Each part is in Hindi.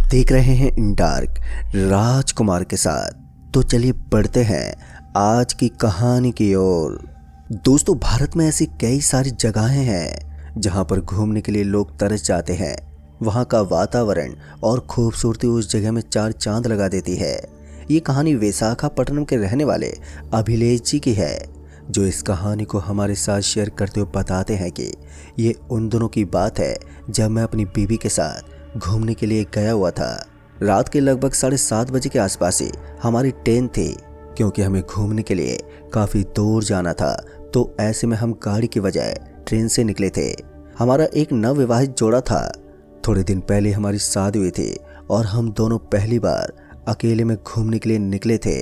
देख रहे हैं इन डार्क राजकुमार के साथ। तो चलिए बढ़ते हैं आज की कहानी की ओर। दोस्तों, भारत में ऐसी कई सारी जगहें हैं जहां पर घूमने के लिए लोग तरस जाते हैं। वहां का वातावरण और खूबसूरती उस जगह में चार चांद लगा देती है। ये कहानी विशाखापट्टनम के रहने वाले अभिलेख जी की है, जो इस कहानी को हमारे साथ शेयर करते हुए बताते हैं कि ये उन दिनों की बात है जब मैं अपनी बीवी के साथ घूमने के लिए गया हुआ था। रात के लगभग 7:30 बजे के आसपास ही हमारी ट्रेन थी, क्योंकि हमें घूमने के लिए काफ़ी दूर जाना था। तो ऐसे में हम गाड़ी की बजाय ट्रेन से निकले थे। हमारा एक नवविवाहित जोड़ा था। थोड़े दिन पहले हमारी शादी हुई थी और हम दोनों पहली बार अकेले में घूमने के लिए निकले थे।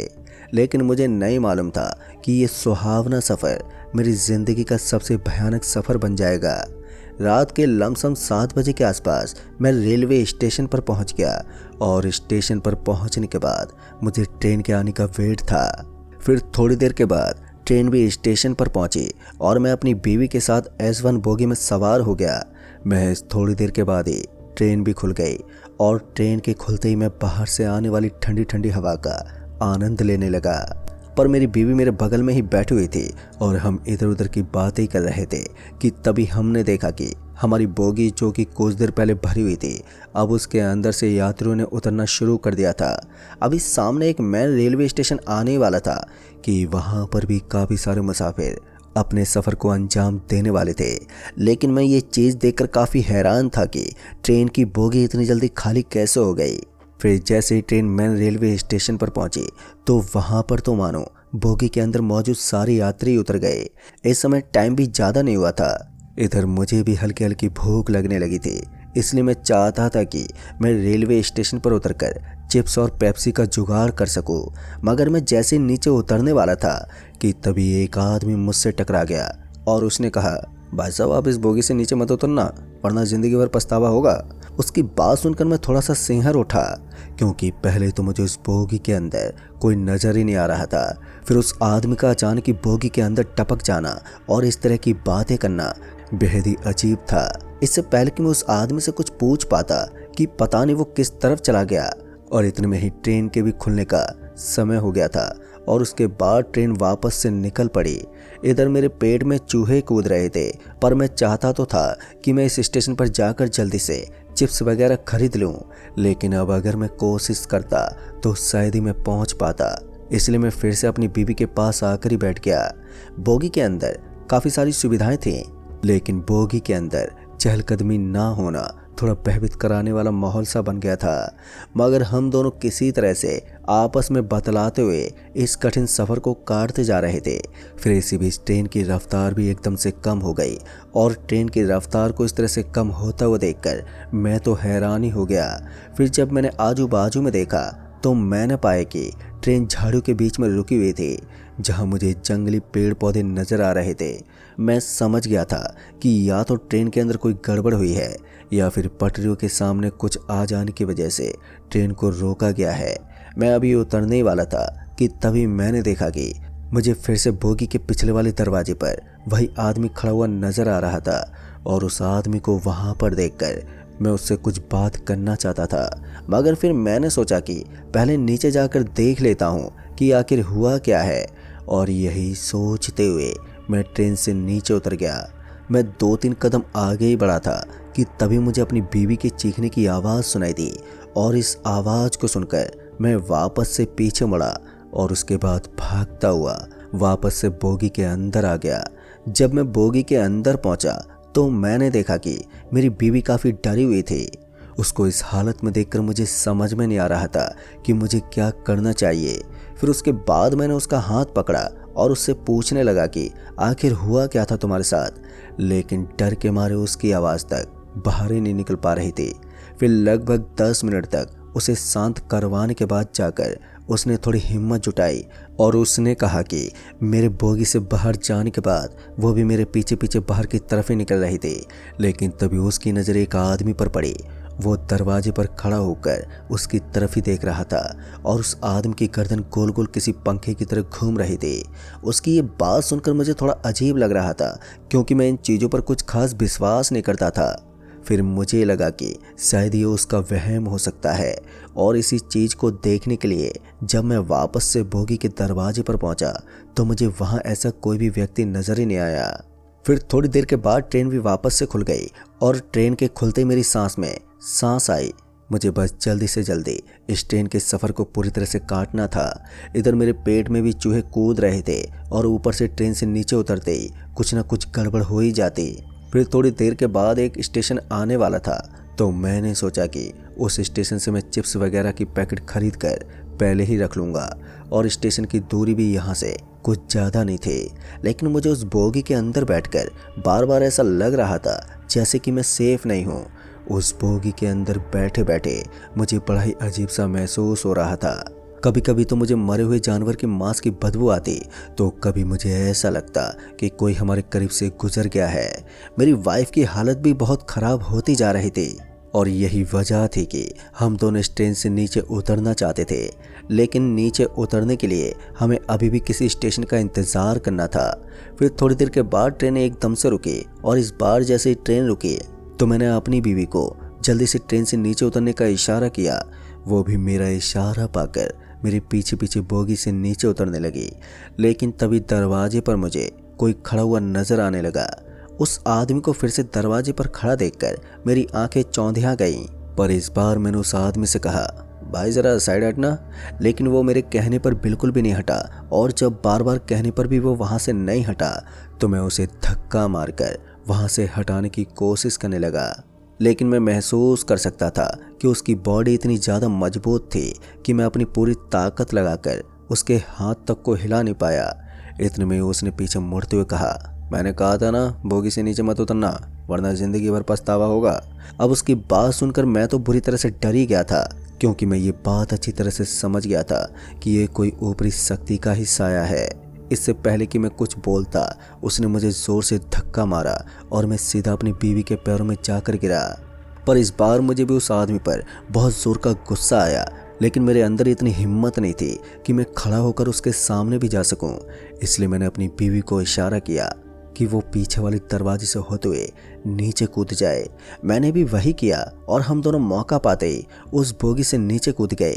लेकिन मुझे नहीं मालूम था कि ये सुहावना सफ़र मेरी ज़िंदगी का सबसे भयानक सफ़र बन जाएगा। रात के लमसम 7 बजे के आसपास मैं रेलवे स्टेशन पर पहुंच गया और स्टेशन पर पहुंचने के बाद मुझे ट्रेन के आने का वेट था। फिर थोड़ी देर के बाद ट्रेन भी स्टेशन पर पहुंची और मैं अपनी बीवी के साथ S1 बोगी में सवार हो गया। महज थोड़ी देर के बाद ही ट्रेन भी खुल गई और ट्रेन के खुलते ही मैं बाहर से आने वाली ठंडी ठंडी हवा का आनंद लेने लगा। पर मेरी बीवी मेरे बगल में ही बैठी हुई थी और हम इधर उधर की बातें कर रहे थे कि तभी हमने देखा कि हमारी बोगी, जो कि कुछ देर पहले भरी हुई थी, अब उसके अंदर से यात्रियों ने उतरना शुरू कर दिया था। अभी सामने एक मेन रेलवे स्टेशन आने वाला था कि वहाँ पर भी काफ़ी सारे मुसाफिर अपने सफ़र को अंजाम देने वाले थे। लेकिन मैं ये चीज़ देखकर काफ़ी हैरान था कि ट्रेन की बोगी इतनी जल्दी खाली कैसे हो गई। फिर जैसे ही ट्रेन मेन रेलवे स्टेशन पर पहुंची तो वहां पर तो मानो बोगी के अंदर मौजूद सारे यात्री उतर गए। इस समय टाइम भी ज़्यादा नहीं हुआ था। इधर मुझे भी हल्की हल्की भूख लगने लगी थी, इसलिए मैं चाहता था कि मैं रेलवे स्टेशन पर उतरकर चिप्स और पेप्सी का जुगाड़ कर सकूं। मगर मैं जैसे नीचे उतरने वाला था कि तभी एक आदमी मुझसे टकरा गया और उसने कहा, भाई साहब, आप इस बोगी से नीचे मत उतरना, वरना जिंदगी भर पछतावा होगा। उसकी बात सुनकर मैं थोड़ा सा सिंहर उठा, क्योंकि पहले तो मुझे उस बोगी के अंदर कोई नज़र ही नहीं आ रहा था। फिर उस आदमी का अचानक ही बोगी के अंदर टपक जाना और इस तरह की बातें करना बेहद ही अजीब था। इससे पहले कि मैं उस आदमी से कुछ पूछ पाता कि पता नहीं वो किस तरफ चला गया, और इतने में ही ट्रेन के भी खुलने का समय हो गया था और उसके बाद ट्रेन वापस से निकल पड़ी। इधर मेरे पेट में चूहे कूद रहे थे, पर मैं चाहता तो था कि मैं इस स्टेशन पर जाकर जल्दी से चिप्स वगैरह खरीद लूं, लेकिन अब अगर मैं कोशिश करता तो शायद ही मैं पहुंच पाता। इसलिए मैं फिर से अपनी बीवी के पास आकर ही बैठ गया। बोगी के अंदर काफ़ी सारी सुविधाएं थीं, लेकिन बोगी के अंदर चहलकदमी ना होना थोड़ा भयभीत कराने वाला माहौल सा बन गया था। मगर हम दोनों किसी तरह से आपस में बतलाते हुए इस कठिन सफ़र को काटते जा रहे थे। फिर इसी बीच ट्रेन की रफ्तार भी एकदम से कम हो गई और ट्रेन की रफ्तार को इस तरह से कम होता हुआ देखकर मैं तो हैरान ही हो गया। फिर जब मैंने आजू बाजू में देखा तो मैंने पाया कि ट्रेन झाड़ियों के बीच में रुकी हुई थी, जहां मुझे जंगली पेड़ पौधे नज़र आ रहे थे। मैं समझ गया था कि या तो ट्रेन के अंदर कोई गड़बड़ हुई है या फिर पटरियों के सामने कुछ आ जाने की वजह से ट्रेन को रोका गया है। मैं अभी उतरने ही वाला था कि तभी मैंने देखा कि मुझे फिर से बोगी के पिछले वाले दरवाजे पर वही आदमी खड़ा हुआ नज़र आ रहा था, और उस आदमी को वहाँ पर देखकर मैं उससे कुछ बात करना चाहता था। मगर फिर मैंने सोचा कि पहले नीचे जाकर देख लेता हूँ कि आखिर हुआ क्या है, और यही सोचते हुए मैं ट्रेन से नीचे उतर गया। मैं 2-3 कदम आगे ही बढ़ा था कि तभी मुझे अपनी बीवी के चीखने की आवाज़ सुनाई दी, और इस आवाज़ को सुनकर मैं वापस से पीछे मुड़ा और उसके बाद भागता हुआ वापस से बोगी के अंदर आ गया। जब मैं बोगी के अंदर पहुंचा तो मैंने देखा कि मेरी बीवी काफ़ी डरी हुई थी। उसको इस हालत में देखकर मुझे समझ में नहीं आ रहा था कि मुझे क्या करना चाहिए। फिर उसके बाद मैंने उसका हाथ पकड़ा और उससे पूछने लगा कि आखिर हुआ क्या था तुम्हारे साथ, लेकिन डर के मारे उसकी आवाज़ तक बाहर ही नहीं निकल पा रही थी। फिर लगभग 10 मिनट तक उसे शांत करवाने के बाद जाकर उसने थोड़ी हिम्मत जुटाई और उसने कहा कि मेरे बोगी से बाहर जाने के बाद वो भी मेरे पीछे पीछे बाहर की तरफ ही निकल रही थी। लेकिन तभी उसकी नज़र एक आदमी पर पड़ी। वो दरवाजे पर खड़ा होकर उसकी तरफ ही देख रहा था और उस आदमी की गर्दन गोल गोल किसी पंखे की तरह घूम रही थी। उसकी ये बात सुनकर मुझे थोड़ा अजीब लग रहा था, क्योंकि मैं इन चीज़ों पर कुछ खास विश्वास नहीं करता था। फिर मुझे लगा कि शायद ये उसका वहम हो सकता है, और इसी चीज़ को देखने के लिए जब मैं वापस से बोगी के दरवाजे पर पहुंचा तो मुझे वहां ऐसा कोई भी व्यक्ति नजर ही नहीं आया। फिर थोड़ी देर के बाद ट्रेन भी वापस से खुल गई और ट्रेन के खुलते ही मेरी सांस में सांस आई। मुझे बस जल्दी से जल्दी इस ट्रेन के सफ़र को पूरी तरह से काटना था। इधर मेरे पेट में भी चूहे कूद रहे थे और ऊपर से ट्रेन से नीचे उतरते ही कुछ ना कुछ गड़बड़ हो ही जाती। फिर थोड़ी देर के बाद एक स्टेशन आने वाला था तो मैंने सोचा कि उस स्टेशन से मैं चिप्स वगैरह की पैकेट खरीद कर पहले ही रख लूँगा, और स्टेशन की दूरी भी यहाँ से कुछ ज़्यादा नहीं थी। लेकिन मुझे उस बोगी के अंदर बैठकर बार बार ऐसा लग रहा था जैसे कि मैं सेफ नहीं हूँ। उस बोगी के अंदर बैठे बैठे मुझे बड़ा ही अजीब सा महसूस हो रहा था। कभी कभी तो मुझे मरे हुए जानवर के मांस की बदबू आती, तो कभी मुझे ऐसा लगता कि कोई हमारे करीब से गुजर गया है। मेरी वाइफ की हालत भी बहुत ख़राब होती जा रही थी, और यही वजह थी कि हम दोनों इस ट्रेन से नीचे उतरना चाहते थे, लेकिन नीचे उतरने के लिए हमें अभी भी किसी स्टेशन का इंतज़ार करना था। फिर थोड़ी देर के बाद ट्रेन एकदम से रुकी, और इस बार जैसे ही ट्रेन रुकी तो मैंने अपनी बीवी को जल्दी से ट्रेन से नीचे उतरने का इशारा किया। वो भी मेरा इशारा पाकर मेरे पीछे पीछे बोगी से नीचे उतरने लगी। लेकिन तभी दरवाजे पर मुझे कोई खड़ा हुआ नजर आने लगा। उस आदमी को फिर से दरवाजे पर खड़ा देखकर मेरी आंखें चौंधिया गईं। पर इस बार मैंने उस आदमी से कहा, भाई ज़रा साइड हटना। लेकिन वो मेरे कहने पर बिल्कुल भी नहीं हटा, और जब बार बार कहने पर भी वो वहाँ से नहीं हटा तो मैं उसे धक्का मारकर वहाँ से हटाने की कोशिश करने लगा। लेकिन मैं महसूस कर सकता था कि उसकी बॉडी इतनी ज़्यादा मजबूत थी कि मैं अपनी पूरी ताकत लगाकर उसके हाथ तक को हिला नहीं पाया। इतने में उसने पीछे मुड़ते हुए कहा, मैंने कहा था ना बोगी से नीचे मत उतरना, वरना ज़िंदगी भर पछतावा होगा। अब उसकी बात सुनकर मैं तो बुरी तरह से डर ही गया था, क्योंकि मैं ये बात अच्छी तरह से समझ गया था कि ये कोई ऊपरी शक्ति का ही साया है। इससे पहले कि मैं कुछ बोलता उसने मुझे ज़ोर से धक्का मारा और मैं सीधा अपनी बीवी के पैरों में जाकर गिरा। पर इस बार मुझे भी उस आदमी पर बहुत ज़ोर का गुस्सा आया, लेकिन मेरे अंदर इतनी हिम्मत नहीं थी कि मैं खड़ा होकर उसके सामने भी जा सकूं। इसलिए मैंने अपनी बीवी को इशारा किया कि वो पीछे वाले दरवाजे से होते हुए नीचे कूद जाए। मैंने भी वही किया और हम दोनों मौका पाते ही उस बोगी से नीचे कूद गए।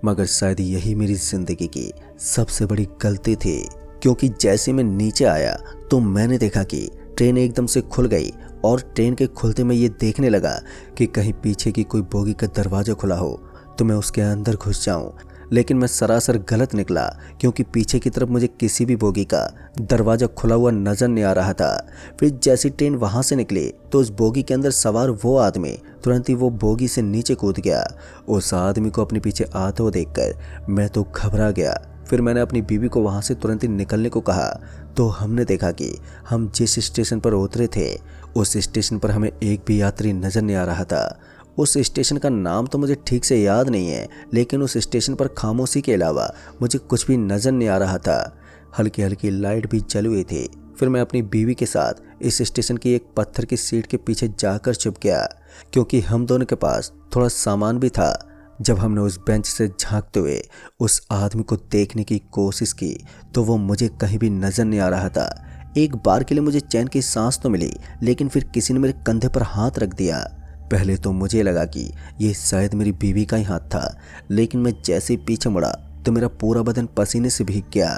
मगर शायद यही मेरी ज़िंदगी की सबसे बड़ी गलती थी, क्योंकि जैसे मैं नीचे आया तो मैंने देखा कि ट्रेन एकदम से खुल गई, और ट्रेन के खुलते मैं ये देखने लगा कि कहीं पीछे की कोई बोगी का दरवाज़ा खुला हो तो मैं उसके अंदर घुस जाऊं। लेकिन मैं सरासर गलत निकला, क्योंकि पीछे की तरफ मुझे किसी भी बोगी का दरवाज़ा खुला हुआ नज़र नहीं आ रहा था। फिर जैसी ट्रेन वहाँ से निकली तो उस बोगी के अंदर सवार वो आदमी तुरंत ही वो बोगी से नीचे कूद गया। उस आदमी को अपने पीछे आते हुए देखकर मैं तो घबरा गया। फिर मैंने अपनी बीवी को वहाँ से तुरंत ही निकलने को कहा, तो हमने देखा कि हम जिस स्टेशन पर उतरे थे उस स्टेशन पर हमें एक भी यात्री नज़र नहीं आ रहा था। उस स्टेशन का नाम तो मुझे ठीक से याद नहीं है, लेकिन उस स्टेशन पर खामोशी के अलावा मुझे कुछ भी नज़र नहीं आ रहा था। हल्की हल्की लाइट भी जली हुई थी। फिर मैं अपनी बीवी के साथ इस स्टेशन की एक पत्थर की सीट के पीछे जाकर छुप गया, क्योंकि हम दोनों के पास थोड़ा सामान भी था। जब हमने उस बेंच से झांकते हुए उस आदमी को देखने की कोशिश की तो वो मुझे कहीं भी नज़र नहीं आ रहा था। एक बार के लिए मुझे चैन की सांस तो मिली, लेकिन फिर किसी ने मेरे कंधे पर हाथ रख दिया। पहले तो मुझे लगा कि ये शायद मेरी बीवी का ही हाथ था, लेकिन मैं जैसे ही पीछे मुड़ा तो मेरा पूरा बदन पसीने से भीग गया,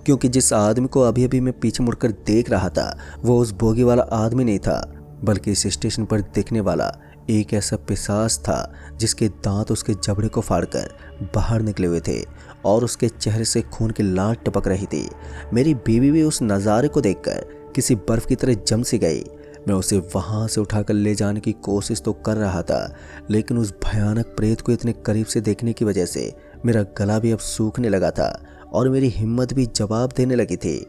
क्योंकि जिस आदमी को अभी अभी मैं पीछे मुड़कर देख रहा था वो उस बोगी वाला आदमी नहीं था, बल्कि इस स्टेशन पर दिखने वाला एक ऐसा पिशाच था जिसके दांत उसके जबड़े को फाड़कर बाहर निकले हुए थे और उसके चेहरे से खून की लाट टपक रही थी। मेरी बीवी भी उस नज़ारे को देखकर किसी बर्फ की तरह जम सी गई। मैं उसे वहाँ से उठाकर ले जाने की कोशिश तो कर रहा था, लेकिन उस भयानक प्रेत को इतने करीब से देखने की वजह से मेरा गला भी अब सूखने लगा था और मेरी हिम्मत भी जवाब देने लगी थी।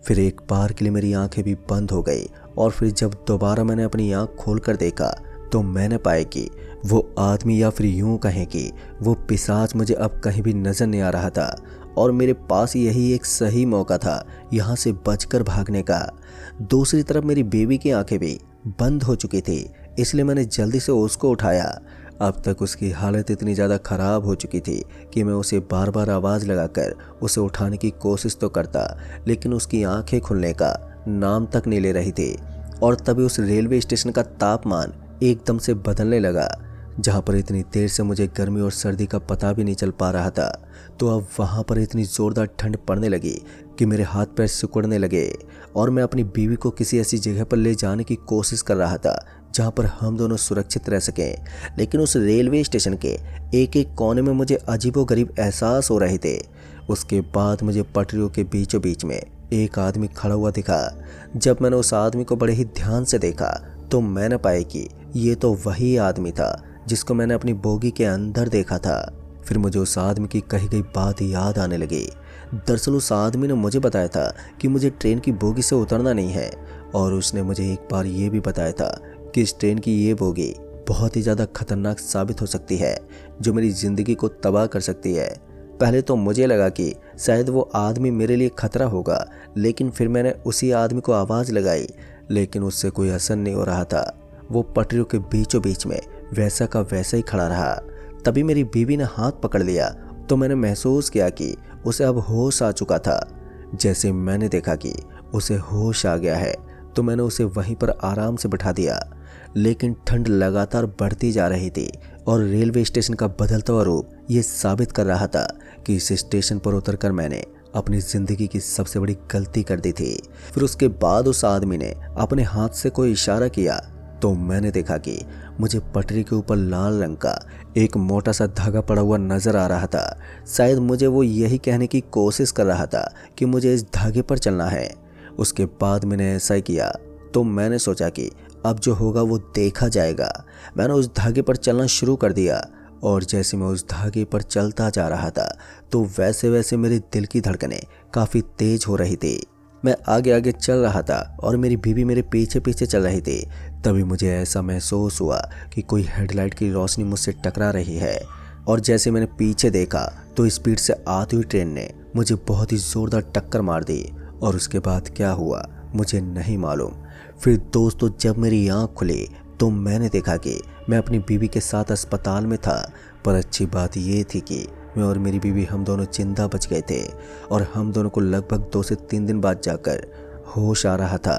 फिर एक बार के लिए मेरी आंखें भी बंद हो गई, और फिर जब दोबारा मैंने अपनी आंख खोलकर देखा तो मैंने पाया कि वो आदमी, या फिर यूं कहें कि वो पिशाच, मुझे अब कहीं भी नज़र नहीं आ रहा था, और मेरे पास यही एक सही मौका था यहाँ से बचकर भागने का। दूसरी तरफ मेरी बीवी की आंखें भी बंद हो चुकी थी, इसलिए मैंने जल्दी से उसको उठाया। अब तक उसकी हालत इतनी ज़्यादा ख़राब हो चुकी थी कि मैं उसे बार बार आवाज़ लगाकर उसे उठाने की कोशिश तो करता, लेकिन उसकी आंखें खुलने का नाम तक नहीं ले रही थी। और तभी उस रेलवे स्टेशन का तापमान एकदम से बदलने लगा। जहाँ पर इतनी देर से मुझे गर्मी और सर्दी का पता भी नहीं चल पा रहा था, तो अब वहाँ पर इतनी ज़ोरदार ठंड पड़ने लगी कि मेरे हाथ पैर सिकुड़ने लगे और मैं अपनी बीवी को किसी ऐसी जगह पर ले जाने की कोशिश कर रहा था जहाँ पर हम दोनों सुरक्षित रह सकें। लेकिन उस रेलवे स्टेशन के एक एक कोने में मुझे अजीबोगरीब एहसास हो रहे थे। उसके बाद मुझे पटरियों के बीचों बीच में एक आदमी खड़ा हुआ दिखा। जब मैंने उस आदमी को बड़े ही ध्यान से देखा तो मैंने पाया कि ये तो वही आदमी था जिसको मैंने अपनी बोगी के अंदर देखा था। फिर मुझे उस आदमी की कही गई बात याद आने लगी। दरअसल उस आदमी ने मुझे बताया था कि मुझे ट्रेन की बोगी से उतरना नहीं है, और उसने मुझे एक बार ये भी बताया था कि इस ट्रेन की ये बोगी बहुत ही ज़्यादा खतरनाक साबित हो सकती है, जो मेरी ज़िंदगी को तबाह कर सकती है। पहले तो मुझे लगा कि शायद वो आदमी मेरे लिए खतरा होगा, लेकिन फिर मैंने उसी आदमी को आवाज़ लगाई, लेकिन उससे कोई असर नहीं हो रहा था। वो पटरियों के बीचों बीच में वैसा का वैसा ही खड़ा रहा। तभी मेरी बीवी ने हाथ पकड़ लिया तो मैंने महसूस किया कि उसे अब होश आ चुका था। जैसे मैंने देखा कि उसे होश आ गया है तो मैंने उसे वहीं पर आराम से बिठा दिया। लेकिन ठंड लगातार बढ़ती जा रही थी और रेलवे स्टेशन का बदलता हुआ रूप ये साबित कर रहा था कि इस स्टेशन पर उतरकर मैंने अपनी ज़िंदगी की सबसे बड़ी गलती कर दी थी। फिर उसके बाद उस आदमी ने अपने हाथ से कोई इशारा किया तो मैंने देखा कि मुझे पटरी के ऊपर लाल रंग का एक मोटा सा धागा पड़ा हुआ नजर आ रहा था। शायद मुझे वो यही कहने की कोशिश कर रहा था कि मुझे इस धागे पर चलना है। उसके बाद मैंने ऐसा ही किया तो मैंने सोचा कि अब जो होगा वो देखा जाएगा। मैंने उस धागे पर चलना शुरू कर दिया और जैसे मैं उस धागे पर चलता जा रहा था तो वैसे वैसे मेरे दिल की धड़कनें काफ़ी तेज हो रही थी। मैं आगे आगे चल रहा था और मेरी बीवी मेरे पीछे पीछे चल रही थी। तभी मुझे ऐसा महसूस हुआ कि कोई हेडलाइट की रोशनी मुझसे टकरा रही है, और जैसे मैंने पीछे देखा तो स्पीड से आती हुई ट्रेन ने मुझे बहुत ही ज़ोरदार टक्कर मार दी। और उसके बाद क्या हुआ मुझे नहीं मालूम। फिर दोस्तों, जब मेरी आँख खुली तो मैंने देखा कि मैं अपनी बीवी के साथ अस्पताल में था। पर अच्छी बात ये थी कि मैं और मेरी बीवी हम दोनों जिंदा बच गए थे और हम दोनों को लगभग 2 से 3 दिन बाद जाकर होश आ रहा था।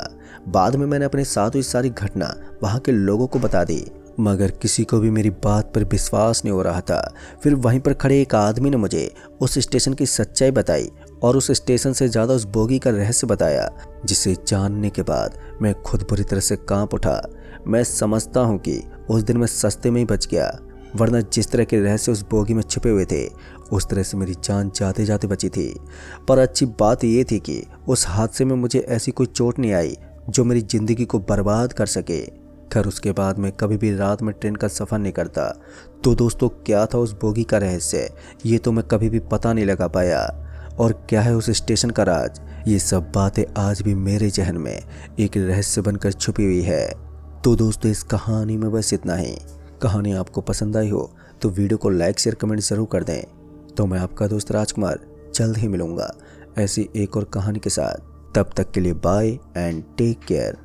बाद में मैंने अपने साथ हुई सारी घटना वहाँ के लोगों को बता दी, मगर किसी को भी मेरी बात पर विश्वास नहीं हो रहा था। फिर वहीं पर खड़े एक आदमी ने मुझे उस स्टेशन की सच्चाई बताई और उस स्टेशन से ज़्यादा उस बोगी का रहस्य बताया, जिसे जानने के बाद मैं खुद बुरी तरह से कांप उठा। मैं समझता हूँ कि उस दिन मैं सस्ते में ही बच गया, वरना जिस तरह के रहस्य उस बोगी में छुपे हुए थे उस तरह से मेरी जान जाते जाते बची थी। पर अच्छी बात ये थी कि उस हादसे में मुझे ऐसी कोई चोट नहीं आई जो मेरी ज़िंदगी को बर्बाद कर सके। खैर, उसके बाद मैं कभी भी रात में ट्रेन का सफ़र नहीं करता। तो दोस्तों, क्या था उस बोगी का रहस्य, ये तो मैं कभी भी पता नहीं लगा पाया। और क्या है उस स्टेशन का राज, ये सब बातें आज भी मेरे जहन में एक रहस्य बनकर छुपी हुई है। तो दोस्तों, इस कहानी में बस इतना ही। कहानी आपको पसंद आई हो तो वीडियो को लाइक शेयर कमेंट ज़रूर कर दें। तो मैं आपका दोस्त राजकुमार जल्द ही मिलूँगा ऐसी एक और कहानी के साथ। तब तक के लिए बाय एंड टेक केयर।